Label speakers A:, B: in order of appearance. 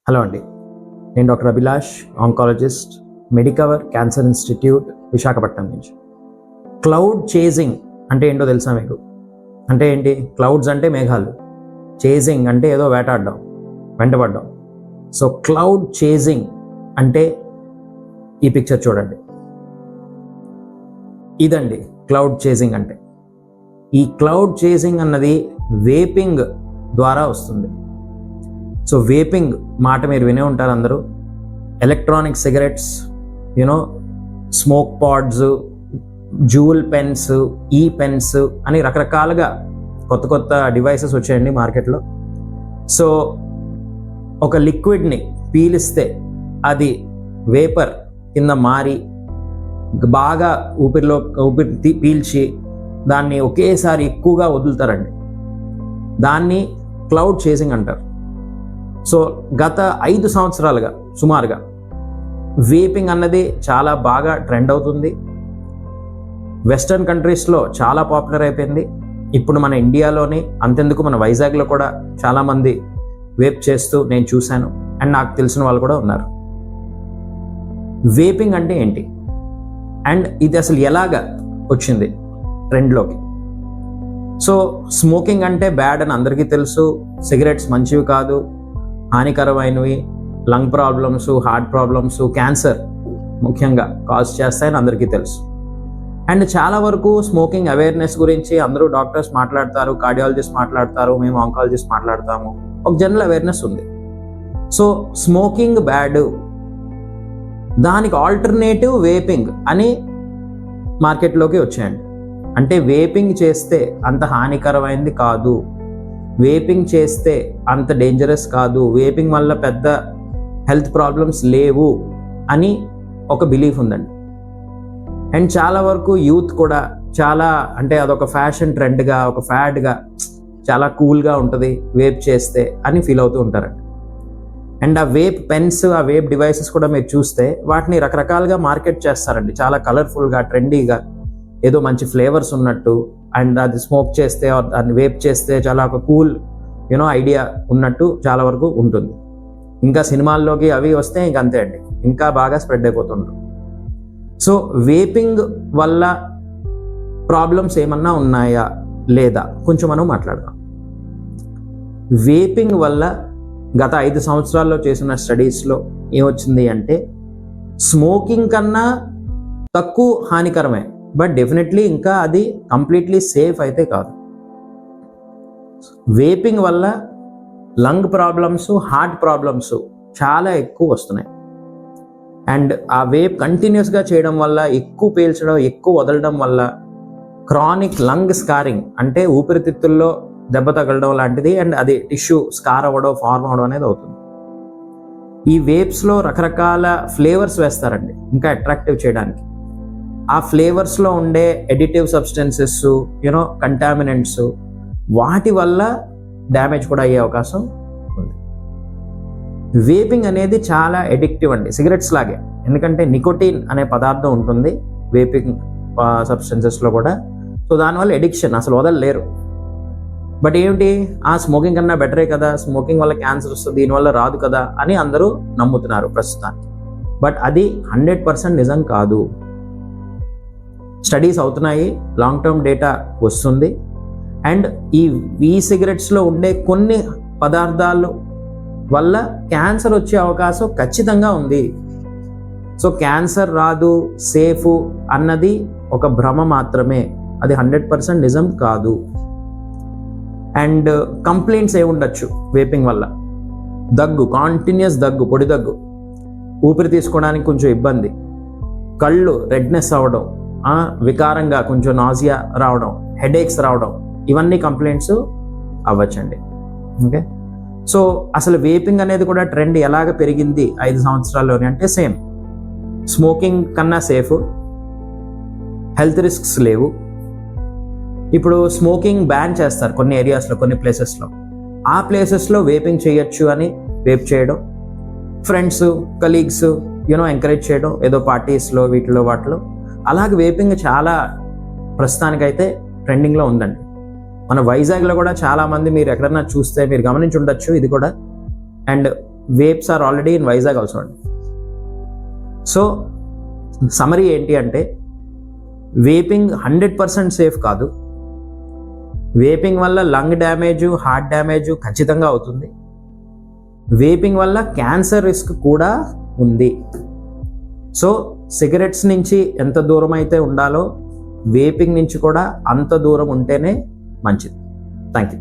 A: Hello అండి, నేను doctor Abhilash, oncologist, Medicover cancer institute, Visakhapatnam నుంచి. క్లౌడ్ చేజింగ్ అంటే ఏంటో తెలుసా మీకు? అంటే ఏంటి? క్లౌడ్స్ అంటే మేఘాలు, చేజింగ్ అంటే ఏదో వేటాడడం, వెంటబడ్డం. సో క్లౌడ్ చేజింగ్ అంటే ఈ పిక్చర్ చూడండి, ఇదండి క్లౌడ్ చేజింగ్ అంటే. ఈ క్లౌడ్ చేజింగ్ అన్నది వేపింగ్ ద్వారా వస్తుంది. సో వేపింగ్ మాట మీరు వినే ఉంటారు అందరూ. Electronic cigarettes, smoke pods, Juul pens, ఈ పెన్స్ అని రకరకాలుగా కొత్త కొత్త డివైసెస్ వచ్చాయండి మార్కెట్లో. సో ఒక లిక్విడ్ని పీలిస్తే అది వేపర్ కింద మారి బాగా ఊపిరి పీల్చి దాన్ని ఒకేసారి ఎక్కువగా వదులుతారండి. దాన్ని క్లౌడ్ చేజింగ్ అంటారు. సో గత 5 సంవత్సరాలుగా సుమారుగా వేపింగ్ అన్నది చాలా బాగా ట్రెండ్ అవుతుంది. వెస్టర్న్ కంట్రీస్లో చాలా పాపులర్ అయిపోయింది. ఇప్పుడు మన ఇండియాలోని, అంతెందుకు మన వైజాగ్లో కూడా చాలామంది వేప్ చేస్తూ నేను చూశాను, అండ్ నాకు తెలిసిన వాళ్ళు కూడా ఉన్నారు. వేపింగ్ అంటే ఏంటి, అండ్ ఇది అసలు ఎలాగా వచ్చింది ట్రెండ్లోకి? సో స్మోకింగ్ అంటే బ్యాడ్ అని అందరికీ తెలుసు. సిగరెట్స్ మంచివి కాదు, హానికరమైనవి, lung problems, heart problems, cancer ముఖ్యంగా కాజ్ చేస్తాయని అందరికీ తెలుసు. అండ్ చాలా వరకు స్మోకింగ్ అవేర్నెస్ గురించి అందరూ డాక్టర్స్ మాట్లాడతారు, కార్డియాలజిస్ట్ మాట్లాడతారు, మేము ఆంకాలజిస్ట్ మాట్లాడతాము. ఒక జనరల్ అవేర్నెస్ ఉంది. సో స్మోకింగ్ బ్యాడ్, దానికి ఆల్టర్నేటివ్ వేపింగ్ అని మార్కెట్లోకి వచ్చాయండి. అంటే వేపింగ్ చేస్తే అంత హానికరమైనది కాదు, వేపింగ్ చేస్తే అంత డేంజరస్ కాదు, వేపింగ్ వల్ల పెద్ద హెల్త్ ప్రాబ్లమ్స్ లేవు అని ఒక బిలీఫ్ ఉందండి. అండ్ చాలా వరకు యూత్ కూడా చాలా, అంటే అదొక ఫ్యాషన్ ట్రెండ్గా, ఒక ఫ్యాడ్గా, చాలా కూల్గా ఉంటుంది వేప్ చేస్తే అని ఫీల్ అవుతూ ఉంటారండి. అండ్ ఆ వేప్ పెన్స్, ఆ వేప్ డివైసెస్ కూడా మీరు చూస్తే వాటిని రకరకాలుగా మార్కెట్ చేస్తారండి. చాలా కలర్ఫుల్గా, ట్రెండీగా, ఏదో మంచి ఫ్లేవర్స్ ఉన్నట్టు, అండ్ అది స్మోక్ చేస్తే, దాన్ని వేప్ చేస్తే చాలా ఒక కూల్ ఐడియా ఉన్నట్టు చాలా వరకు ఉంటుంది. ఇంకా సినిమాల్లోకి అవి వస్తే ఇంక అంతే అండి, ఇంకా బాగా స్ప్రెడ్ అయిపోతుంటారు. సో వేపింగ్ వల్ల ప్రాబ్లమ్స్ ఏమన్నా ఉన్నాయా లేదా కొంచెం మనం మాట్లాడదాం. వేపింగ్ వల్ల గత 5 సంవత్సరాల్లో చేసిన స్టడీస్లో ఏమొచ్చింది అంటే, స్మోకింగ్ కన్నా తక్కువ హానికరమే, బట్ డెఫినెట్లీ ఇంకా అది కంప్లీట్లీ సేఫ్ అయితే కాదు. వేపింగ్ వల్ల లంగ్ ప్రాబ్లమ్స్, హార్ట్ ప్రాబ్లమ్స్ చాలా ఎక్కువ వస్తున్నాయి. అండ్ ఆ వేప్ కంటిన్యూస్గా చేయడం వల్ల, ఎక్కువ పీల్చడం, ఎక్కువ వదలడం వల్ల క్రానిక్ లంగ్ స్కారింగ్, అంటే ఊపిరితిత్తుల్లో దెబ్బ తగలడం లాంటిది, అండ్ అది టిష్యూ స్కార్ అవ్వడం, ఫార్మ్ అవ్వడం అనేది అవుతుంది. ఈ వేప్స్లో రకరకాల ఫ్లేవర్స్ వేస్తారండి ఇంకా అట్రాక్టివ్ చేయడానికి. ఆ ఫ్లేవర్స్లో ఉండే ఎడిటివ్ సబ్స్టెన్సెస్, కంటామినెంట్స్, వాటి వల్ల డ్యామేజ్ కూడా అయ్యే అవకాశం ఉంది. వేపింగ్ అనేది చాలా ఎడిక్టివ్ అండి, సిగరెట్స్ లాగే. ఎందుకంటే నికోటిన్ అనే పదార్థం ఉంటుంది వేపింగ్ సబ్స్టెన్సెస్లో కూడా. సో దానివల్ల ఎడిక్షన్, అసలు వదలలేరు. బట్ ఏమిటి, ఆ స్మోకింగ్ కన్నా బెటరే కదా, స్మోకింగ్ వల్ల క్యాన్సర్ వస్తుంది, దీనివల్ల రాదు కదా అని అందరూ నమ్ముతున్నారు ప్రస్తుతానికి. బట్ అది 100% నిజం కాదు. స్టడీస్ అవుతున్నాయి, లాంగ్ టర్మ్ డేటా వస్తుంది. అండ్ ఈ సిగరెట్స్లో ఉండే కొన్ని పదార్థాలు వల్ల క్యాన్సర్ వచ్చే అవకాశం ఖచ్చితంగా ఉంది. సో క్యాన్సర్ రాదు, సేఫ్ అన్నది ఒక భ్రమ మాత్రమే, అది 100% నిజం కాదు. అండ్ కంప్లైంట్స్ ఏముండొచ్చు వేపింగ్ వల్ల? దగ్గు, కాంటిన్యూస్ దగ్గు, పొడి దగ్గు, ఊపిరి తీసుకోవడానికి కొంచెం ఇబ్బంది, కళ్ళు రెడ్నెస్ అవ్వడం, వికారంగా కొంచెం నాజియా రావడం, హెడేక్స్ రావడం, ఇవన్నీ కంప్లైంట్స్ అవ్వచ్చండి. ఓకే, సో అసలు వేపింగ్ అనేది కూడా ట్రెండ్ ఎలాగ పెరిగింది 5 సంవత్సరాల్లోనే అంటే, సేమ్ స్మోకింగ్ కన్నా సేఫ్, హెల్త్ రిస్క్స్ లేవు. ఇప్పుడు స్మోకింగ్ బ్యాన్ చేస్తారు కొన్ని ఏరియాస్లో, కొన్ని ప్లేసెస్లో. ఆ ప్లేసెస్లో వేపింగ్ చేయొచ్చు అని వేప్ చేయడం, ఫ్రెండ్స్, కలీగ్స్ ఎంకరేజ్ చేయడం, ఏదో పార్టీస్లో, వీటిలో వాటిలో. అలాగే వేపింగ్ చాలా ప్రస్తుతానికైతే ట్రెండింగ్లో ఉందండి. మన వైజాగ్లో కూడా చాలామంది, మీరు ఎక్కడన్నా చూస్తే మీరు గమనించి ఉండొచ్చు ఇది కూడా. And vapes are already in Vizag also అండి. సో సమరీ ఏంటి అంటే వేపింగ్ 100% సేఫ్ కాదు. వేపింగ్ వల్ల లంగ్ డ్యామేజ్, హార్ట్ డ్యామేజ్ ఖచ్చితంగా అవుతుంది. వేపింగ్ వల్ల క్యాన్సర్ రిస్క్ కూడా ఉంది. సో సిగరెట్స్ నుంచి ఎంత దూరం అయితే ఉండాలో వేపింగ్ నుంచి కూడా అంత దూరం ఉంటేనే మంచిది. Thank you.